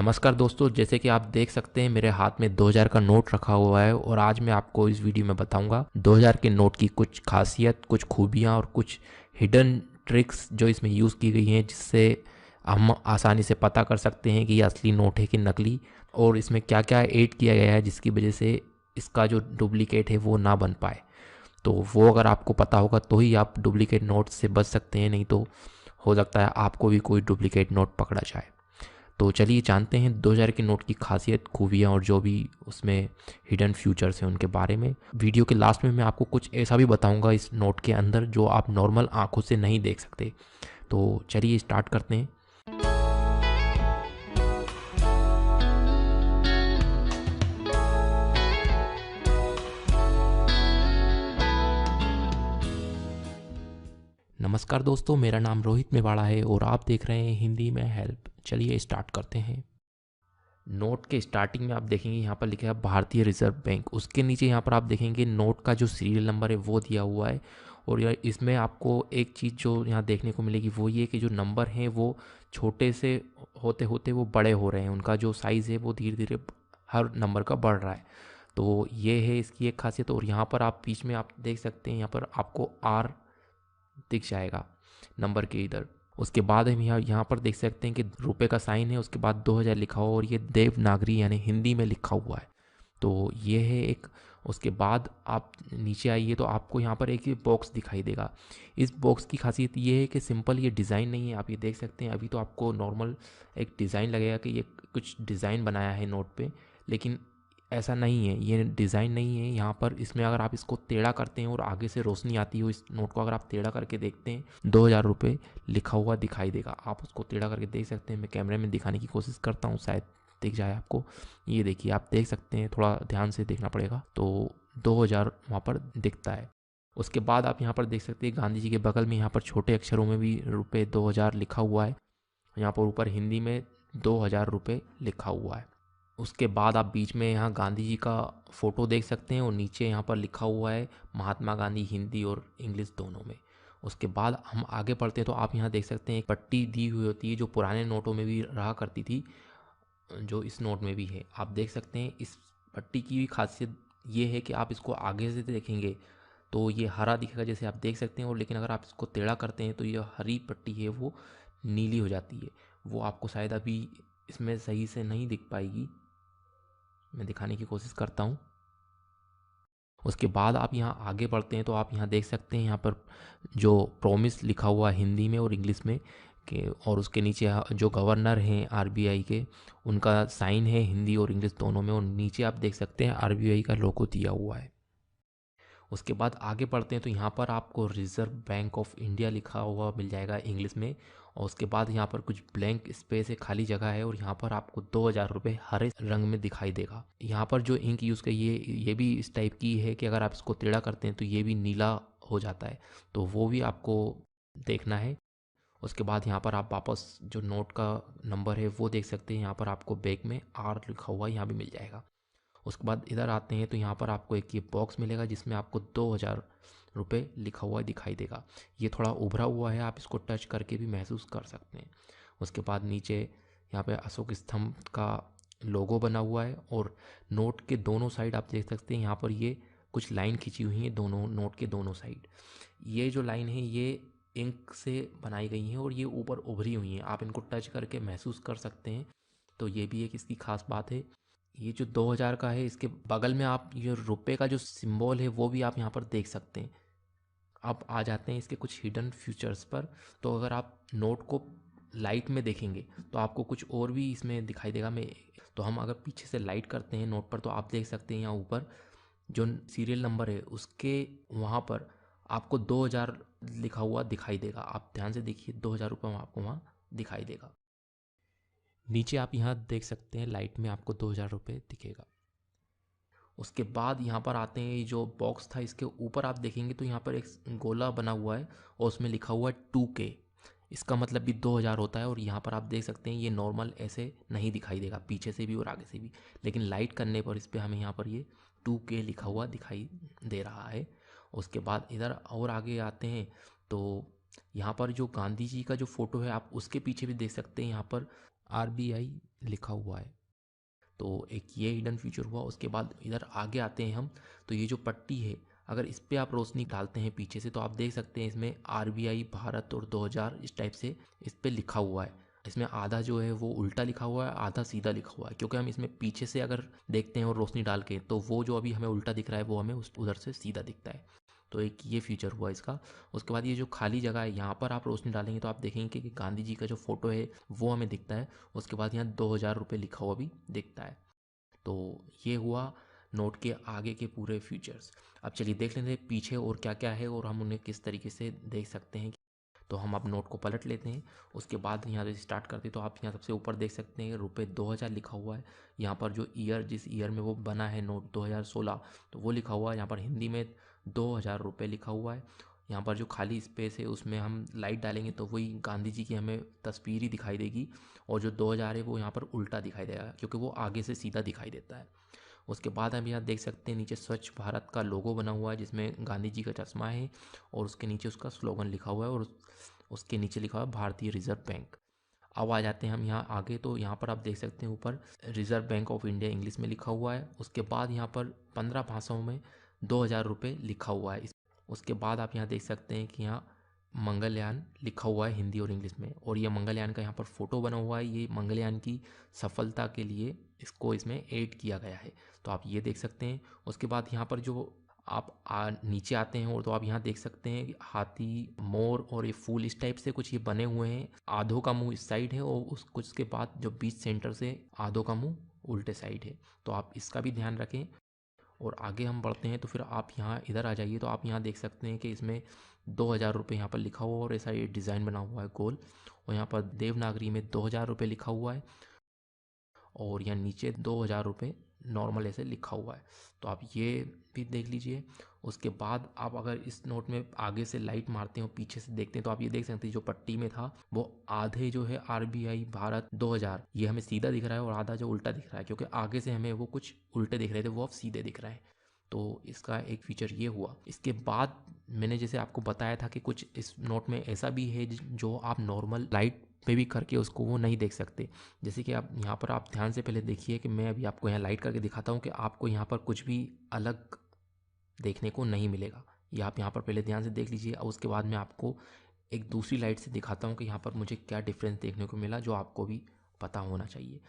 नमस्कार दोस्तों, जैसे कि आप देख सकते हैं मेरे हाथ में 2000 का नोट रखा हुआ है और आज मैं आपको इस वीडियो में बताऊंगा 2000 के नोट की कुछ खासियत, कुछ खूबियां और कुछ हिडन ट्रिक्स जो इसमें यूज़ की गई हैं, जिससे हम आसानी से पता कर सकते हैं कि ये असली नोट है कि नकली, और इसमें क्या क्या ऐड किया गया है जिसकी वजह से इसका जो डुप्लीकेट है वो ना बन पाए। तो वो अगर आपको पता होगा तो ही आप डुप्लीकेट नोट से बच सकते हैं, नहीं तो हो सकता है आपको भी कोई डुप्लीकेट नोट पकड़ा जाए। तो चलिए जानते हैं 2000 के नोट की खासियत, खूबियाँ और जो भी उसमें हिडन फ्यूचर्स हैं उनके बारे में। वीडियो के लास्ट में मैं आपको कुछ ऐसा भी बताऊंगा इस नोट के अंदर जो आप नॉर्मल आंखों से नहीं देख सकते। तो चलिए स्टार्ट करते हैं। नमस्कार दोस्तों, मेरा नाम रोहित मेवाड़ा है और आप देख रहे हैं हिंदी में हेल्प। चलिए स्टार्ट करते हैं। नोट के स्टार्टिंग में आप देखेंगे यहाँ पर लिखा है भारतीय रिजर्व बैंक। उसके नीचे यहाँ पर आप देखेंगे नोट का जो सीरियल नंबर है वो दिया हुआ है। और यह इसमें आपको एक चीज़ जो यहाँ देखने को मिलेगी वो ये कि जो नंबर हैं वो छोटे से होते होते वो बड़े हो रहे हैं। उनका जो साइज़ है वो धीरे धीरे हर नंबर का बढ़ रहा है। तो ये है इसकी एक खासियत। और यहाँ पर आप बीच में आप देख सकते हैं, यहाँ पर आपको आर दिख जाएगा नंबर के इधर। उसके बाद हम यहाँ पर देख सकते हैं कि रुपए का साइन है, उसके बाद 2000 लिखा हुआ और ये देवनागरी यानी हिंदी में लिखा हुआ है। तो ये है एक। उसके बाद आप नीचे आइए तो आपको यहाँ पर एक बॉक्स दिखाई देगा। इस बॉक्स की खासियत ये है कि सिंपल ये डिज़ाइन नहीं है, आप ये देख सकते हैं। अभी तो आपको नॉर्मल एक डिज़ाइन लगेगा कि ये कुछ डिज़ाइन बनाया है नोट पे, लेकिन ऐसा नहीं है, ये डिज़ाइन नहीं है। यहाँ पर इसमें अगर आप इसको टेढ़ा करते हैं और आगे से रोशनी आती हो इस नोट को अगर आप टेढ़ा करके देखते हैं, 2000 रुपये लिखा हुआ दिखाई देगा। आप उसको टेढ़ा करके देख सकते हैं। मैं कैमरे में दिखाने की कोशिश करता हूँ, शायद दिख जाए आपको। ये देखिए, आप देख सकते हैं, थोड़ा ध्यान से देखना पड़ेगा। तो 2000 वहाँ पर दिखता है। उसके बाद आप यहाँ पर देख सकते हैं गांधी जी के बगल में यहाँ पर छोटे अक्षरों में भी रुपये 2000 लिखा हुआ है। यहाँ पर ऊपर हिंदी में 2000 रुपये लिखा हुआ है। उसके बाद आप बीच में यहाँ गांधी जी का फ़ोटो देख सकते हैं और नीचे यहाँ पर लिखा हुआ है महात्मा गांधी, हिंदी और इंग्लिश दोनों में। उसके बाद हम आगे बढ़ते हैं तो आप यहाँ देख सकते हैं एक पट्टी दी हुई होती है जो पुराने नोटों में भी रहा करती थी, जो इस नोट में भी है। आप देख सकते हैं इस पट्टी की भी खासियत ये है कि आप इसको आगे से देखेंगे तो ये हरा दिखेगा जैसे आप देख सकते हैं, और लेकिन अगर आप इसको टेढ़ा करते हैं तो ये हरी पट्टी है वो नीली हो जाती है। वो आपको शायद अभी इसमें सही से नहीं दिख पाएगी, मैं दिखाने की कोशिश करता हूँ। उसके बाद आप यहाँ आगे बढ़ते हैं तो आप यहाँ देख सकते हैं यहाँ पर जो प्रॉमिस लिखा हुआ है हिंदी में और इंग्लिश में के, और उसके नीचे जो गवर्नर हैं आरबीआई के, उनका साइन है हिंदी और इंग्लिश दोनों में। और नीचे आप देख सकते हैं आरबीआई का लोगो दिया हुआ है। उसके बाद आगे बढ़ते हैं तो यहाँ पर आपको रिज़र्व बैंक ऑफ इंडिया लिखा हुआ मिल जाएगा इंग्लिश में। और उसके बाद यहाँ पर कुछ ब्लैंक स्पेस है, खाली जगह है, और यहाँ पर आपको 2000 रुपये हरे रंग में दिखाई देगा। यहाँ पर जो इंक यूज़ की ये भी इस टाइप की है कि अगर आप इसको टेढ़ा करते हैं तो ये भी नीला हो जाता है, तो वो भी आपको देखना है। उसके बाद यहाँ पर आप वापस जो नोट का नंबर है वो देख सकते हैं। यहाँ पर आपको बैक में आर लिखा हुआ यहाँ भी मिल जाएगा। उसके बाद इधर आते हैं तो यहाँ पर आपको एक ये बॉक्स मिलेगा जिसमें आपको 2000 रुपये लिखा हुआ दिखाई देगा। ये थोड़ा उभरा हुआ है, आप इसको टच करके भी महसूस कर सकते हैं। उसके बाद नीचे यहाँ पे अशोक स्तंभ का लोगो बना हुआ है, और नोट के दोनों साइड आप देख सकते हैं यहाँ पर ये कुछ लाइन खींची हुई हैं दोनों नोट के दोनों साइड। ये जो लाइन है ये इंक से बनाई गई हैं और ये ऊपर उभरी हुई हैं, आप इनको टच करके महसूस कर सकते हैं। तो ये भी एक इसकी खास बात है। ये जो 2000 का है इसके बगल में आप ये रुपए का जो सिंबल है वो भी आप यहाँ पर देख सकते हैं। अब आ जाते हैं इसके कुछ हिडन फीचर्स पर। तो अगर आप नोट को लाइट में देखेंगे तो आपको कुछ और भी इसमें दिखाई देगा। मैं तो हम अगर पीछे से लाइट करते हैं नोट पर तो आप देख सकते हैं यहाँ ऊपर जो सीरियल नंबर है उसके वहाँ पर आपको 2000 लिखा हुआ दिखाई देगा। आप ध्यान से देखिए, 2000 रुपये आपको वहाँ दिखाई देगा। नीचे आप यहाँ देख सकते हैं लाइट में आपको 2000 रुपये दिखेगा। उसके बाद यहाँ पर आते हैं, ये जो बॉक्स था इसके ऊपर आप देखेंगे तो यहाँ पर एक गोला बना हुआ है और उसमें लिखा हुआ है 2K। इसका मतलब भी 2000 होता है। और यहाँ पर आप देख सकते हैं ये नॉर्मल ऐसे नहीं दिखाई देगा, पीछे से भी और आगे से भी, लेकिन लाइट करने पर इस पर हमें यहाँ पर ये 2K लिखा हुआ दिखाई दे रहा है। उसके बाद इधर और आगे आते हैं तो यहाँ पर जो गांधी जी का जो फ़ोटो है आप उसके पीछे भी देख सकते हैं। यहाँ पर RBI लिखा हुआ है। तो एक ये हिडन फीचर हुआ। उसके बाद इधर आगे आते हैं हम, तो ये जो पट्टी है, अगर इस पर आप रोशनी डालते हैं पीछे से तो आप देख सकते हैं इसमें RBI भारत और 2000 इस टाइप से इस पर लिखा हुआ है। इसमें आधा जो है वो उल्टा लिखा हुआ है, आधा सीधा लिखा हुआ है, क्योंकि हम इसमें पीछे से अगर देखते हैं और रोशनी डाल के तो वो जो अभी हमें उल्टा दिख रहा है वो हमें उधर से सीधा दिखता है। तो एक ये फीचर हुआ इसका। उसके बाद ये जो खाली जगह है यहाँ पर आप रोशनी डालेंगे तो आप देखेंगे कि गांधी जी का जो फोटो है वो हमें दिखता है। उसके बाद यहाँ 2000 रुपये लिखा हुआ भी दिखता है। तो ये हुआ नोट के आगे के पूरे फीचर्स। अब चलिए देख लेते हैं पीछे और क्या क्या है और हम उन्हें किस तरीके से देख सकते हैं। तो हम अब नोट को पलट लेते हैं। उसके बाद यहाँ से स्टार्ट करते हैं तो आप यहाँ सबसे ऊपर देख सकते हैं रुपये 2000 लिखा हुआ है। यहाँ पर जो ईयर जिस ईयर में वो बना है नोट 2016 तो वो लिखा हुआ है। यहाँ पर हिंदी में 2000 रुपये लिखा हुआ है। यहाँ पर जो खाली स्पेस है उसमें हम लाइट डालेंगे तो वही गांधी जी की हमें तस्वीर ही दिखाई देगी। और जो 2000 है वो यहाँ पर उल्टा दिखाई देगा क्योंकि वो आगे से सीधा दिखाई देता है। उसके बाद हम यहाँ देख सकते हैं नीचे स्वच्छ भारत का लोगो बना हुआ है जिसमें गांधी जी का चश्मा है और उसके नीचे उसका स्लोगन लिखा हुआ है और उसके नीचे लिखा हुआ है भारतीय रिजर्व बैंक। अब आ जाते हैं हम यहाँ आगे, तो यहाँ पर आप देख सकते हैं ऊपर reserve bank of India English में लिखा हुआ है। उसके बाद यहाँ पर 15 भाषाओं में 2000 रुपये लिखा हुआ है। उसके बाद आप यहाँ देख सकते हैं कि यहाँ मंगलयान लिखा हुआ है हिंदी और इंग्लिश में, और ये मंगलयान का यहाँ पर फोटो बना हुआ है। ये मंगलयान की सफलता के लिए इसको इसमें ऐड किया गया है, तो आप ये देख सकते हैं। उसके बाद यहाँ पर जो आप नीचे आते हैं और तो आप यहाँ देख सकते हैं कि हाथी, मोर और ये फूल इस टाइप से कुछ ये बने हुए हैं। आधों का मुंह इस साइड है और उस कुछ के बाद जो बीच सेंटर से आधों का मुंह उल्टे साइड है, तो आप इसका भी ध्यान रखें। और आगे हम बढ़ते हैं तो फिर आप यहाँ इधर आ जाइए तो आप यहाँ देख सकते हैं कि इसमें 2000 रुपये यहाँ पर लिखा हुआ और ऐसा ये डिज़ाइन बना हुआ है गोल, और यहाँ पर देवनागरी में 2000 रुपये लिखा हुआ है और यहाँ नीचे 2000 रुपये नॉर्मल ऐसे लिखा हुआ है, तो आप ये भी देख लीजिए। उसके बाद आप अगर इस नोट में आगे से लाइट मारते हो पीछे से देखते हैं तो आप ये देख सकते हैं जो पट्टी में था वो आधे जो है RBI भारत 2000 ये हमें सीधा दिख रहा है और आधा जो उल्टा दिख रहा है, क्योंकि आगे से हमें वो कुछ उल्टे दिख रहे थे वो अब सीधे दिख रहे हैं। तो इसका एक फीचर ये हुआ। इसके बाद मैंने जैसे आपको बताया था कि कुछ इस नोट में ऐसा भी है जो आप नॉर्मल लाइट पे भी करके उसको वो नहीं देख सकते। जैसे कि आप यहाँ पर आप ध्यान से पहले देखिए कि मैं अभी आपको यहाँ लाइट करके दिखाता हूँ कि आपको यहाँ पर कुछ भी अलग देखने को नहीं मिलेगा। ये आप यहाँ पर पहले ध्यान से देख लीजिए और उसके बाद मैं आपको एक दूसरी लाइट से दिखाता हूँ कि यहाँ पर मुझे क्या डिफरेंस देखने को मिला जो आपको भी पता होना चाहिए।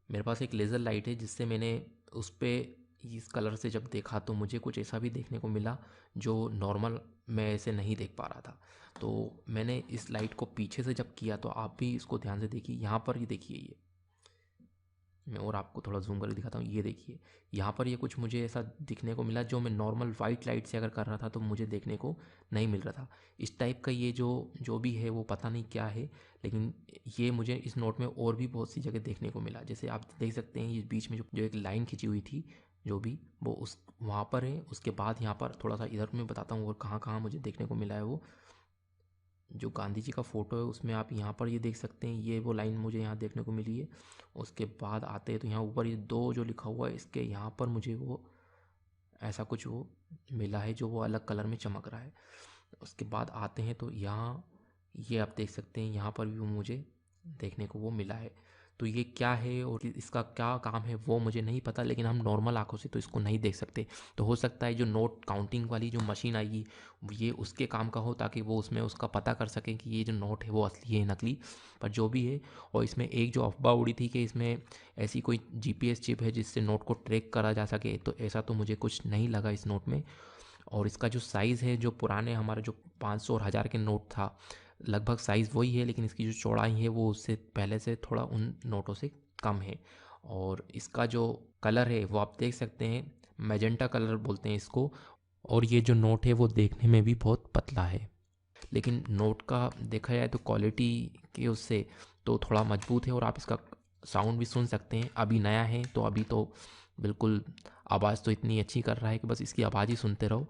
मेरे पास एक लेज़र लाइट है जिससे मैंने उस पर इस कलर से जब देखा तो मुझे कुछ ऐसा भी देखने को मिला जो नॉर्मल मैं ऐसे नहीं देख पा रहा था। तो मैंने इस लाइट को पीछे से जब किया तो आप भी इसको ध्यान से देखिए। यहाँ पर ये देखिए, ये मैं और आपको थोड़ा जूम करके दिखाता हूँ। ये देखिए यहाँ पर ये कुछ मुझे ऐसा दिखने को मिला जो मैं नॉर्मल वाइट लाइट से अगर कर रहा था तो मुझे देखने को नहीं मिल रहा था। इस टाइप का ये जो भी है वो पता नहीं क्या है, लेकिन ये मुझे इस नोट में और भी बहुत सी जगह देखने को मिला। जैसे आप देख सकते हैं ये बीच में जो एक लाइन खिंची हुई थी जो भी वो उस वहाँ पर है। उसके बाद यहाँ पर थोड़ा सा इधर मैं बताता हूँ और कहाँ कहाँ मुझे देखने को मिला है। वो जो गांधी जी का फ़ोटो है उसमें आप यहाँ पर ये देख सकते हैं, ये वो लाइन मुझे यहाँ देखने को मिली है। उसके बाद आते हैं तो यहाँ ऊपर ये 2 जो लिखा हुआ है इसके यहाँ पर मुझे वो ऐसा कुछ वो मिला है जो वो अलग कलर में चमक रहा है। उसके बाद आते हैं तो यहाँ ये आप देख सकते हैं यहाँ पर भी वो मुझे देखने को वो मिला है। तो ये क्या है और इसका क्या काम है वो मुझे नहीं पता, लेकिन हम नॉर्मल आंखों से तो इसको नहीं देख सकते। तो हो सकता है जो नोट काउंटिंग वाली जो मशीन आएगी ये उसके काम का हो ताकि वो उसमें उसका पता कर सकें कि ये जो नोट है वो असली है नकली, पर जो भी है। और इसमें एक जो अफवाह उड़ी थी कि इसमें ऐसी कोई GPS चिप है जिससे नोट को ट्रैक करा जा सके, तो ऐसा तो मुझे कुछ नहीं लगा इस नोट में। और इसका जो साइज़ है जो पुराने हमारे जो 500 और 1000 के नोट था लगभग साइज़ वही है, लेकिन इसकी जो चौड़ाई है वो उससे पहले से थोड़ा उन नोटों से कम है। और इसका जो कलर है वो आप देख सकते हैं, मैजेंटा कलर बोलते हैं इसको। और ये जो नोट है वो देखने में भी बहुत पतला है, लेकिन नोट का देखा जाए तो क्वालिटी के उससे तो थोड़ा मजबूत है और आप इसका साउंड भी सुन सकते हैं। अभी नया है तो अभी तो बिल्कुल आवाज़ तो इतनी अच्छी कर रहा है कि बस इसकी आवाज़ ही सुनते रहो।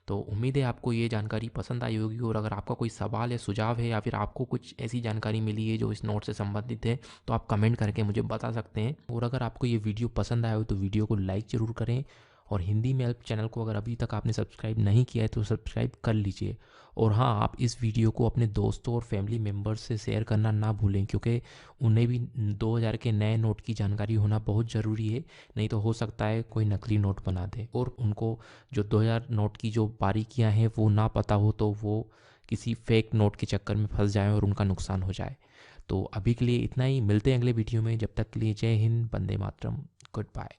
तो उम्मीद है आपको ये जानकारी पसंद आई होगी, और अगर आपका कोई सवाल या सुझाव है या फिर आपको कुछ ऐसी जानकारी मिली है जो इस नोट से संबंधित है तो आप कमेंट करके मुझे बता सकते हैं। और अगर आपको ये वीडियो पसंद आया हो तो वीडियो को लाइक ज़रूर करें और हिंदी में हेल्प चैनल को अगर अभी तक आपने सब्सक्राइब नहीं किया है तो सब्सक्राइब कर लीजिए। और हाँ, आप इस वीडियो को अपने दोस्तों और फैमिली मेम्बर्स से शेयर करना ना भूलें, क्योंकि उन्हें भी 2000 के नए नोट की जानकारी होना बहुत ज़रूरी है। नहीं तो हो सकता है कोई नकली नोट बना दे और उनको जो 2000 नोट की जो बारीकियां हैं वो ना पता हो तो वो किसी फेक नोट के चक्कर में फंस जाए और उनका नुकसान हो जाए। तो अभी के लिए इतना ही, मिलते हैं अगले वीडियो में। जब तक के लिए जय हिंद, वंदे मातरम, गुड बाय।